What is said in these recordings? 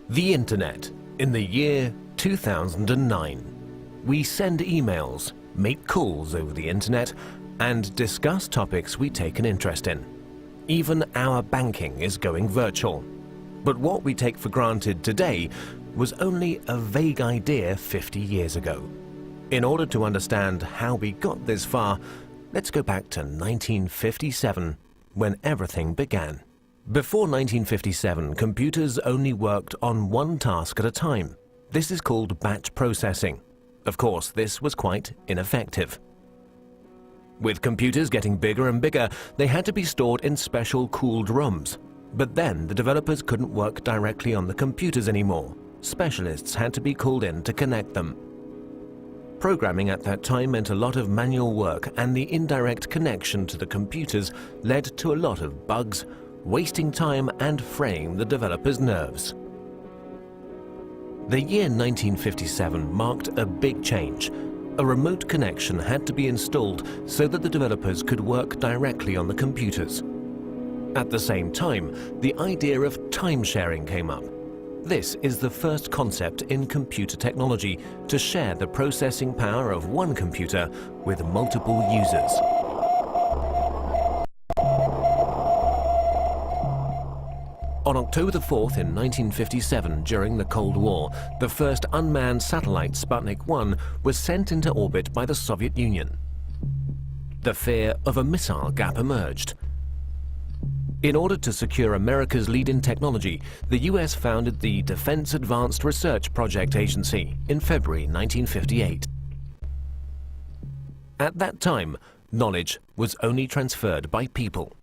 The Internet in the year 2009. We send emails, make calls over the Internet, and discuss topics we take an interest in. Even our banking is going virtual. But what we take for granted today was only a vague idea 50 years ago. In order to understand how we got this far, let's go back to 1957, when everything began. Before 1957, computers only worked on one task at a time. This is called batch processing. Of course, this was quite ineffective. With computers getting bigger and bigger, they had to be stored in special cooled rooms. But then the developers couldn't work directly on the computers anymore. Specialists had to be called in to connect them. Programming at that time meant a lot of manual work, and the indirect connection to the computers led to a lot of bugs, wasting time and fraying the developers' nerves. The year 1957 marked a big change. A remote connection had to be installed so that the developers could work directly on the computers. At the same time, the idea of time sharing came up. This is the first concept in computer technology to share the processing power of one computer with multiple users. On October the 4th in 1957, during the Cold War, the first unmanned satellite Sputnik 1 was sent into orbit by the Soviet Union. The fear of a missile gap emerged. In order to secure America's lead in technology, the US founded the Defense Advanced Research Project Agency in February 1958. At that time, knowledge was only transferred by people.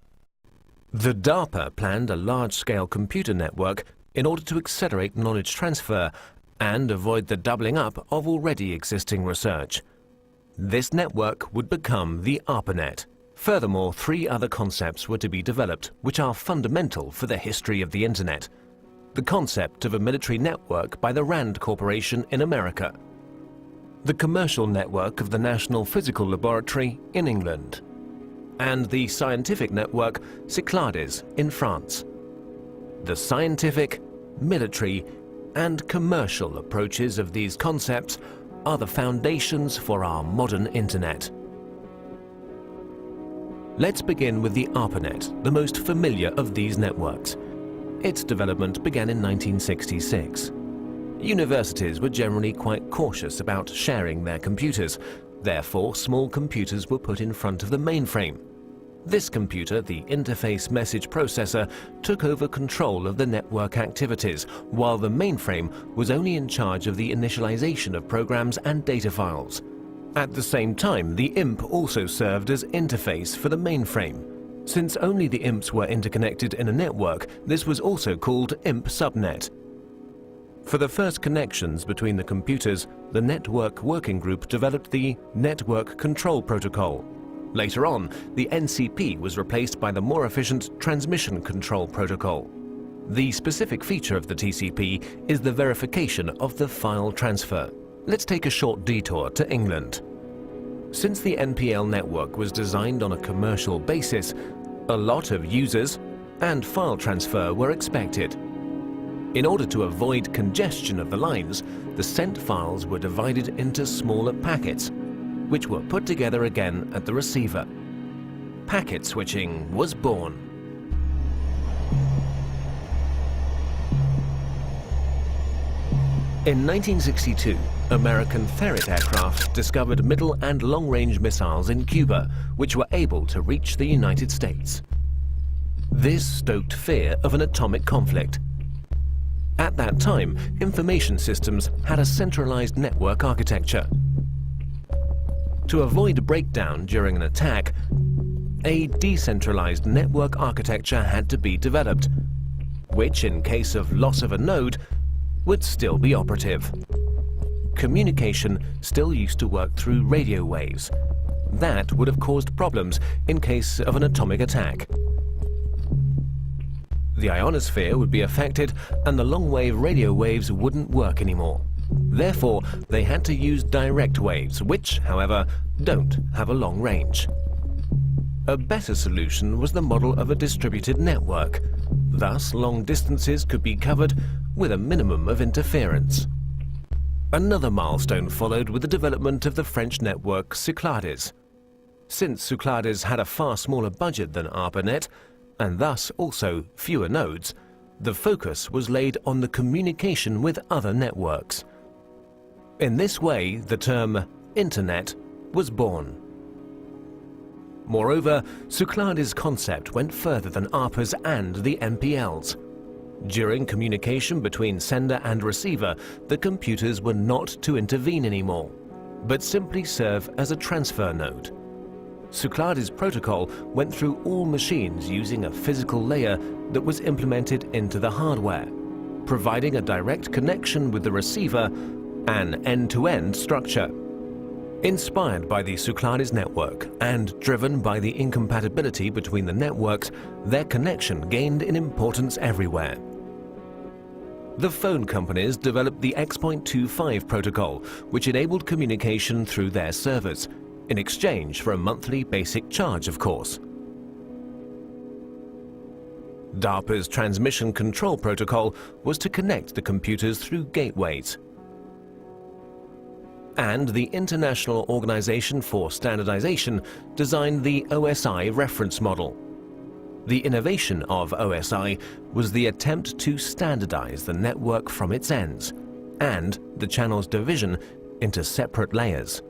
The DARPA planned a large-scale computer network in order to accelerate knowledge transfer and avoid the doubling up of already existing research. This network would become the ARPANET. Furthermore, 3 other concepts were to be developed, which are fundamental for the history of the Internet. The concept of a military network by the RAND Corporation in America. The commercial network of the National Physical Laboratory in England. And the scientific network Cyclades in France. The scientific, military, and commercial approaches of these concepts are the foundations for our modern Internet. Let's begin with the ARPANET, the most familiar of these networks. Its development began in 1966. Universities were generally quite cautious about sharing their computers. Therefore, small computers were put in front of the mainframe. This computer, the interface message processor, took over control of the network activities, while the mainframe was only in charge of the initialization of programs and data files. At the same time, the IMP also served as interface for the mainframe. Since only the IMPs were interconnected in a network, this was also called IMP subnet. For the first connections between the computers, the Network Working Group developed the Network Control Protocol. Later on, the NCP was replaced by the more efficient Transmission Control Protocol. The specific feature of the TCP is the verification of the file transfer. Let's take a short detour to England. Since the NPL network was designed on a commercial basis, a lot of users and file transfer were expected. In order to avoid congestion of the lines, the sent files were divided into smaller packets, which were put together again at the receiver. Packet switching was born. In 1962, American Ferret aircraft discovered middle and long-range missiles in Cuba, which were able to reach the United States. This stoked fear of an atomic conflict. At that time, information systems had a centralized network architecture. To avoid breakdown during an attack, a decentralized network architecture had to be developed, which, in case of loss of a node, would still be operative. Communication still used to work through radio waves. That would have caused problems in case of an atomic attack. The ionosphere would be affected and the long-wave radio waves wouldn't work anymore. Therefore, they had to use direct waves, which, however, don't have a long range. A better solution was the model of a distributed network. Thus, long distances could be covered with a minimum of interference. Another milestone followed with the development of the French network Cyclades. Since Cyclades had a far smaller budget than ARPANET, and thus also fewer nodes, the focus was laid on the communication with other networks. In this way, the term Internet was born. Moreover, Cyclades' concept went further than ARPA's and the MPL's. During communication between sender and receiver, the computers were not to intervene anymore, but simply serve as a transfer node. Cyclades' protocol went through all machines using a physical layer that was implemented into the hardware, providing a direct connection with the receiver, an end-to-end structure. Inspired by the Cyclades network and driven by the incompatibility between the networks, their connection gained in importance everywhere. The phone companies developed the X.25 protocol, which enabled communication through their servers, in exchange for a monthly basic charge, of course. DARPA's transmission control protocol was to connect the computers through gateways. And the International Organization for Standardization designed the OSI reference model. The innovation of OSI was the attempt to standardize the network from its ends, and the channel's division into separate layers.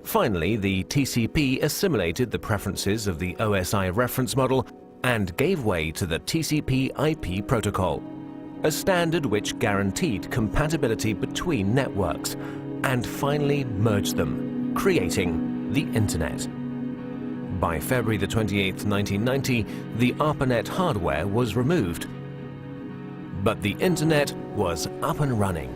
Finally, the TCP assimilated the preferences of the OSI reference model and gave way to the TCP/IP protocol, a standard which guaranteed compatibility between networks, and finally merged them, creating the Internet. By February the 28th, 1990, the ARPANET hardware was removed, but the Internet was up and running.